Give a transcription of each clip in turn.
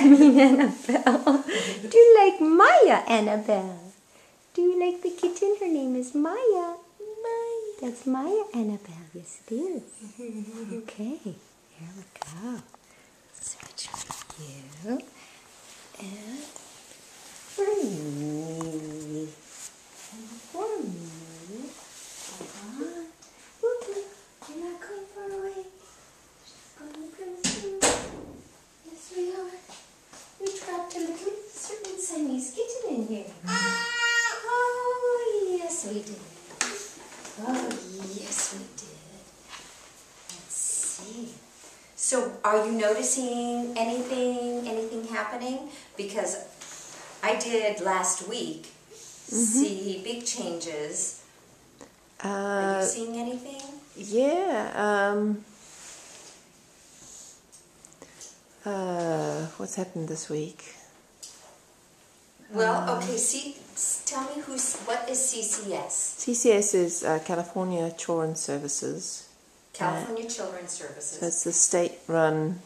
Annabelle. Do you like Maya, Annabelle? Do you like the kitten? Her name is Maya. Maya. That's Maya, Annabelle. Yes, it is. Okay, here we go. Switch for you. And for me. And for me. You're not going far away. She's going crazy. Yes, we are. We trapped a little certain Siamese kitten in here. Oh, yes, we did. Oh, yes, we did. Let's see. So, are you noticing anything happening? Because I did last week see big changes. Are you seeing anything? Yeah. What's happened this week? Well, okay. Tell me what is CCS? CCS is California Children's Services. California Children's Services. So it's the state-run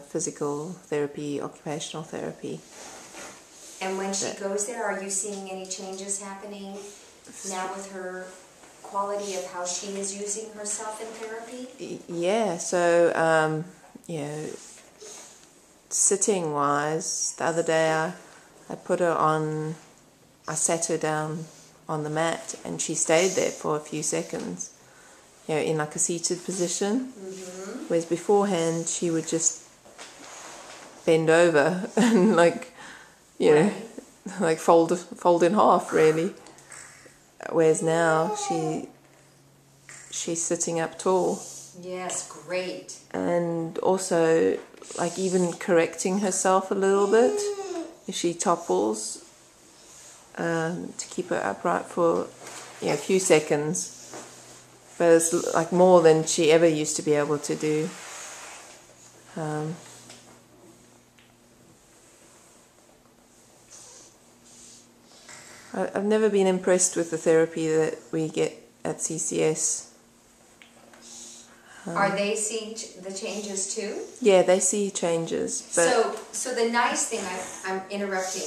physical therapy, occupational therapy. And when she goes there, are you seeing any changes happening now with her quality of how she is using herself in therapy? Yeah, so, sitting-wise, the other day I put her on, I sat her down on the mat and she stayed there for a few seconds, in like a seated position. Whereas beforehand she would just bend over and like fold in half really. Whereas now she's sitting up tall. Yes, great. And also like even correcting herself a little bit if she topples, to keep her upright for a few seconds. But it's like more than she ever used to be able to do. I've never been impressed with the therapy that we get at CCS. Are they seeing the changes too? Yeah, they see changes. But so the nice thing, I'm interrupting,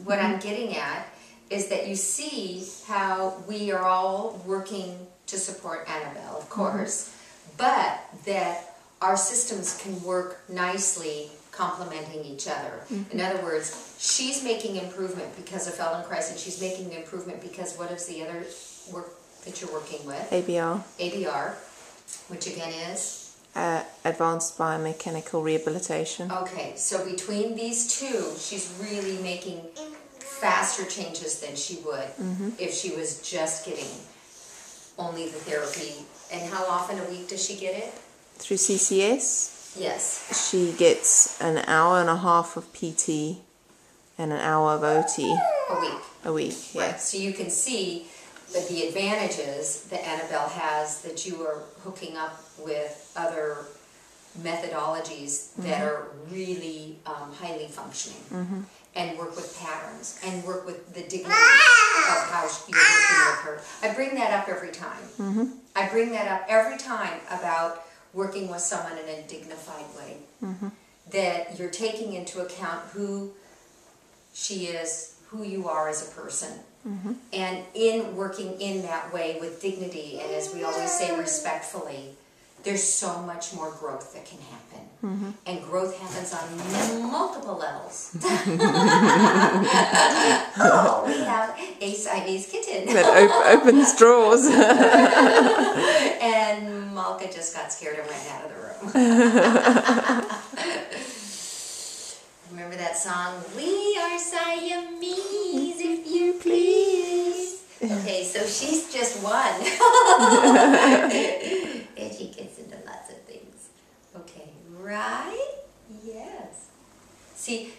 what I'm getting at is that you see how we are all working to support Annabelle, of course, but that our systems can work nicely complementing each other. In other words, she's making improvement because of Feldenkrais, and she's making improvement because what is the other work that you're working with? ABR. ABR, which again is? Advanced Biomechanical Rehabilitation. Okay, so between these two, she's really making faster changes than she would if she was just getting only the therapy. And how often a week does she get it? Through CCS? Yes. She gets an hour and a half of PT and an hour of OT. A week. A week, yeah. Right. So you can see that the advantages that Annabelle has, that you are hooking up with other methodologies that are really highly functioning, and work with patterns, and work with the dignity of how you're working with her. I bring that up every time. I bring that up every time about working with someone in a dignified way. That you're taking into account who she is, who you are as a person. And in working in that way with dignity, and as we always say, respectfully, there's so much more growth that can happen. And growth happens on multiple levels. Oh, we have a Siamese kitten. That opens drawers. And Malka just got scared and ran out of the room. Remember that song, "We are Siamese, if you please"? Okay, so she's just one. And she gets into lots of things. Okay, right? Yes. See,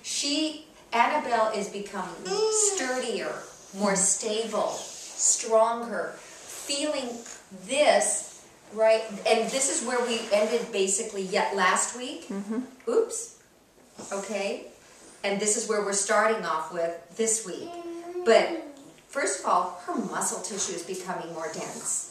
Annabelle is becoming sturdier, more stable, stronger, feeling this, right? And this is where we ended basically last week. Oops. Okay? And this is where we're starting off with this week. But first of all, her muscle tissue is becoming more dense.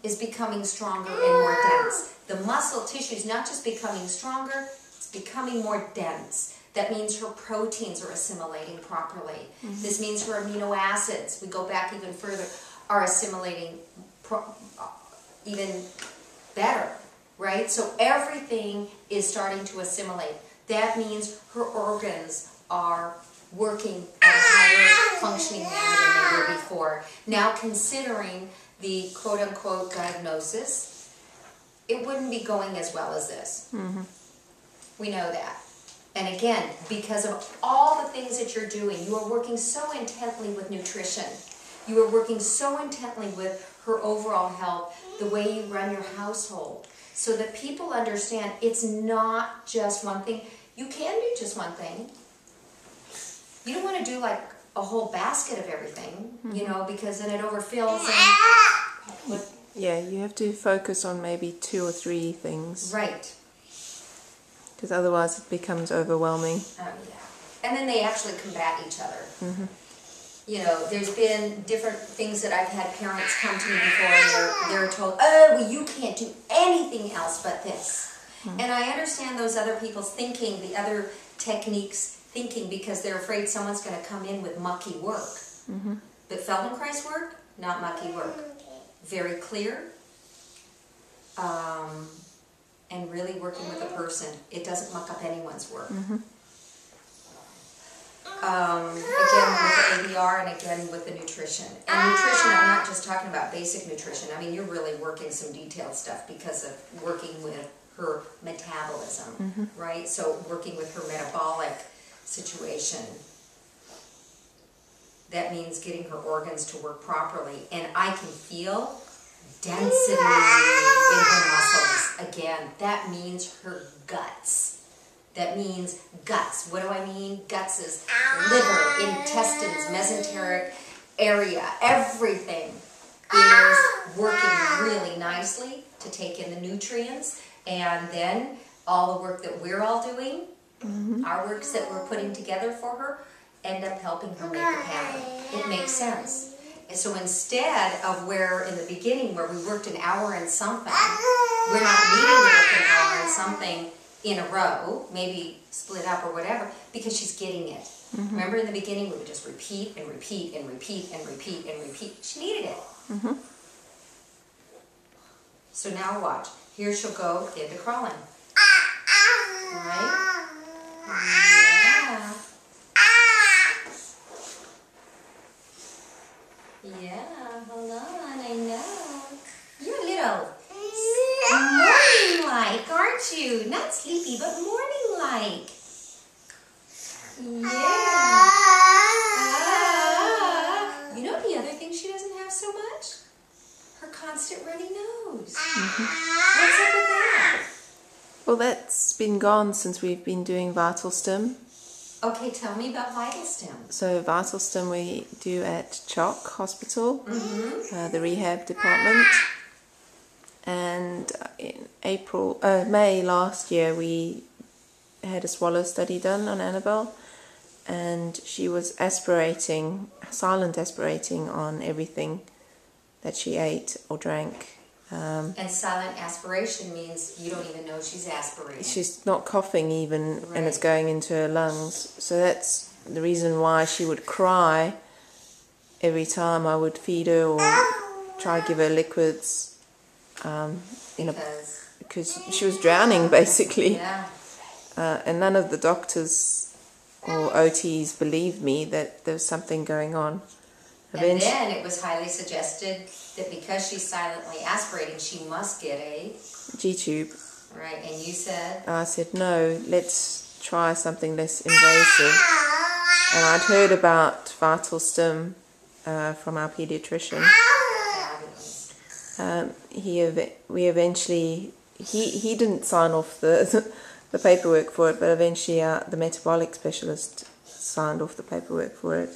Is becoming stronger and more dense. The muscle tissue is not just becoming stronger, it's becoming more dense. That means her proteins are assimilating properly. This means her amino acids, we go back even further, are assimilating even better, right? So everything is starting to assimilate. That means her organs are working at a higher functioning manner than they were before. Now, considering the quote-unquote diagnosis, it wouldn't be going as well as this. We know that. And again, because of all the things that you're doing, you are working so intently with nutrition. You are working so intently with her overall health, the way you run your household, so that people understand it's not just one thing. You can do just one thing. You don't want to do like a whole basket of everything, you know, because then it overfills. And yeah, you have to focus on maybe 2 or 3 things. Right. Because otherwise it becomes overwhelming. Oh, yeah. And then they actually combat each other. You know, there's been different things that I've had parents come to me before, and they're told, oh, well, you can't do anything else but this. And I understand those other people's thinking, the other techniques thinking, because they're afraid someone's going to come in with mucky work. But Feldenkrais work, not mucky work. Very clear. And really working with a person. It doesn't muck up anyone's work. Again with the ADR, and again with the nutrition. And nutrition, I'm not just talking about basic nutrition. I mean, you're really working some detailed stuff because of working with her metabolism, right? So working with her metabolic situation. That means getting her organs to work properly. And I can feel density in her muscles. Again, that means her guts. That means guts. What do I mean? Guts is liver, intestines, mesenteric area. Everything is working really nicely to take in the nutrients. And then all the work that we're all doing, our works that we're putting together for her, end up helping her make the pattern. It makes sense. And so instead of where in the beginning where we worked an hour and something, we're not needing to work an hour and something in a row, maybe split up or whatever, because she's getting it. Remember in the beginning we would just repeat and repeat and repeat and repeat and repeat. She needed it. So now watch. Here she'll go into crawling. Right? Yeah. Yeah, hold on, I know. You're a little morning-like, aren't you? Not sleepy, but morning-like. Yeah. You know the other thing she doesn't have so much? Her constant runny nose. What's up with that? Well, that's been gone since we've been doing Vital Stim. Okay, tell me about Vital Stim. So Vital Stim we do at Chalk Hospital, the rehab department. And in May last year, we had a swallow study done on Annabelle, and she was silent aspirating on everything that she ate or drank. And silent aspiration means you don't even know she's aspirating. She's not coughing even, and it's going into her lungs. So that's the reason why she would cry every time I would feed her or try to give her liquids. Because she was drowning basically. Yeah. And none of the doctors or OTs believed me that there was something going on. And then it was highly suggested that because she's silently aspirating, she must get a G-tube. Right, and you said? I said, no, let's try something less invasive. And I'd heard about Vital Stim from our pediatrician. He didn't sign off the paperwork for it, but eventually the metabolic specialist signed off the paperwork for it.